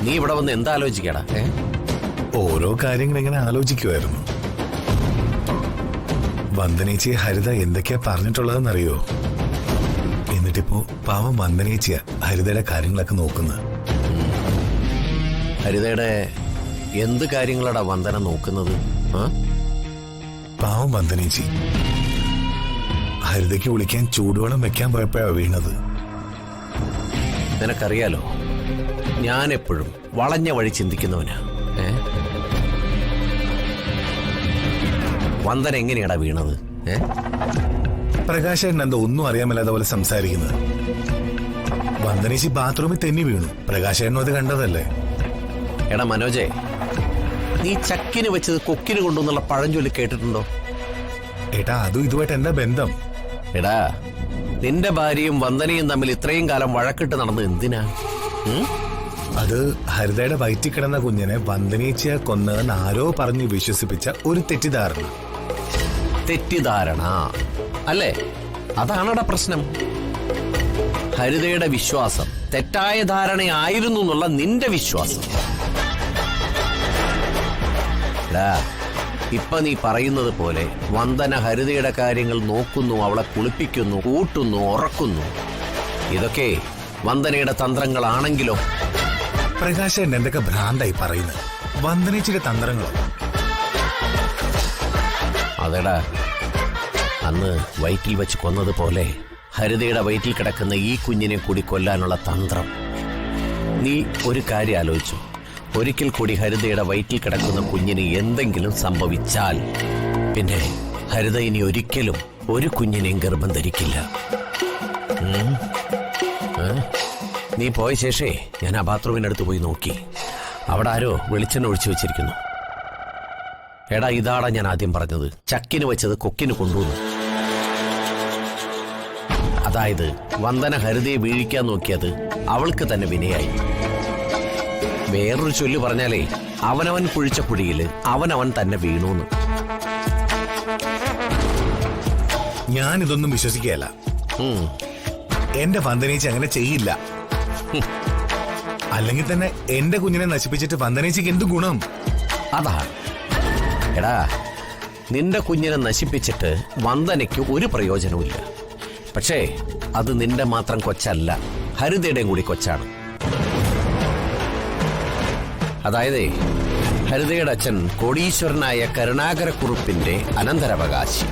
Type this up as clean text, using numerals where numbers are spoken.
നീ ഇവിടെ വന്ന് എന്താ ആലോചിക്കടാ? ഓരോ കാര്യങ്ങൾ ഇങ്ങനെ ആലോചിക്കുമായിരുന്നു. വന്ദനേച്ചി ഹരിത എന്തൊക്കെയാ പറഞ്ഞിട്ടുള്ളതെന്നറിയോ? എന്നിട്ടിപ്പോ പാവം വന്ദനേച്ചിയ ഹരിതയുടെ കാര്യങ്ങളൊക്കെ നോക്കുന്നത്. ഹരിതയുടെ എന്ത് കാര്യങ്ങളാടാ വന്ദന നോക്കുന്നത്? പാവം വന്ദനേച്ചി ഹരിതയ്ക്ക് വിളിക്കാൻ ചൂടുവെള്ളം വെക്കാൻ പോയപ്പോഴാ വീണത്. നിനക്കറിയാലോ, ഞാൻ എപ്പോഴും വളഞ്ഞ വഴി ചിന്തിക്കുന്നവനാ. വന്ദന എങ്ങനെയാടാ വീണത്? പ്രകാശേട്ടൻ എന്താ ഒന്നും അറിയാമല്ലാതെ പോലെ സംസാരിക്കുന്നത്? വന്ദനേച്ചി ബാത്റൂമിൽ തെന്നി വീണു. പ്രകാശേട്ടനും അത് കണ്ടതല്ലേ? എടാ മനോജേ, നീ ചക്കിന് വെച്ചത് കൊക്കിന് കൊണ്ടുവന്നുള്ള പഴഞ്ചൊല്ലി കേട്ടിട്ടുണ്ടോ? ഏട്ടാ, അതും ഇതുമായിട്ട് എന്താ ബന്ധം? എടാ, നിന്റെ ഭാര്യയും വന്ദനയും തമ്മിൽ ഇത്രയും കാലം വഴക്കിട്ട് നടന്നത് എന്തിനാ? അത് ഹരിതയുടെ വയറ്റിൽ കിടന്ന കുഞ്ഞിനെ വന്ദനേച്ചിയെ കൊന്നതെന്ന് ആരോ പറഞ്ഞ് വിശ്വസിപ്പിച്ച ഒരു തെറ്റിദ്ധാരണ. തെറ്റിദ്ധാരണ അല്ലേ? അതാണടാ പ്രശ്നം. ഹരിതയുടെ വിശ്വാസം തെറ്റായ ധാരണയായിരുന്നു എന്നുള്ള നിന്റെ വിശ്വാസം. ഇപ്പൊ നീ പറയുന്നത് പോലെ വന്ദന ഹരിതയുടെ കാര്യങ്ങൾ നോക്കുന്നു, അവളെ കുളിപ്പിക്കുന്നു, കൂട്ടുന്നു, ഉറക്കുന്നു. ഇതൊക്കെ വന്ദനയുടെ തന്ത്രങ്ങളാണെങ്കിലോ? പ്രകാശൻ എന്തൊക്കെ ഭ്രാന്തായി പറയുന്നത്? വന്ദനേച്ചിയുടെ തന്ത്രങ്ങളോ? അതെടാ, അന്ന് വയറ്റിൽ വെച്ച് കൊന്നതുപോലെ ഹരിതയുടെ വയറ്റിൽ കിടക്കുന്ന ഈ കുഞ്ഞിനെ കൂടി കൊല്ലാനുള്ള തന്ത്രം. നീ ഒരു കാര്യം ആലോചിച്ചു. ഒരിക്കൽ കൂടി ഹരിതയുടെ വയറ്റിൽ കിടക്കുന്ന കുഞ്ഞിന് എന്തെങ്കിലും സംഭവിച്ചാൽ പിന്നെ ഹരിത ഇനി ഒരിക്കലും ഒരു കുഞ്ഞിനെയും ഗർഭം ധരിക്കില്ല. നീ പോയ ശേഷേ ഞാൻ ആ ബാത്റൂമിനടുത്ത് പോയി നോക്കി. അവിടെ ആരോ വെളിച്ചെണ്ണ ഒഴിച്ചു വെച്ചിരിക്കുന്നു. എടാ, ഇതാടാ ഞാൻ ആദ്യം പറഞ്ഞത്, ചക്കിന് വെച്ചത് കൊക്കിന് കൊണ്ടുവന്നു. അതായത് വന്ദന ഹരിതയെ വീഴിക്കാൻ നോക്കിയത് അവൾക്ക് തന്നെ വിനയായി. വേറൊരു ചൊല്ലു പറഞ്ഞാലേ, അവനവൻ കുഴിച്ച കുഴിയില് അവനവൻ തന്നെ വീണൂന്ന്. ഞാനിതൊന്നും വിശ്വസിക്കുകയല്ല. എന്റെ വന്ദനേച്ചി അങ്ങനെ ചെയ്യില്ല. അല്ലെങ്കിൽ തന്നെ എന്റെ കുഞ്ഞിനെ നശിപ്പിച്ചിട്ട് വന്ദനേച്ചിക്ക് എന്ത് ഗുണം? അതാ എടാ, നിന്റെ കുഞ്ഞിനെ നശിപ്പിച്ചിട്ട് വന്ദനയ്ക്ക് ഒരു പ്രയോജനവുമില്ല. പക്ഷേ അത് നിന്റെ മാത്രം കൊച്ചല്ല, ഹരിതയുടെയും കൂടി കൊച്ചാണ്. അതായത് ഹരിതയുടെ അച്ഛൻ കോടീശ്വരനായ കരുണാകരക്കുറുപ്പിന്റെ അനന്തരാവകാശി.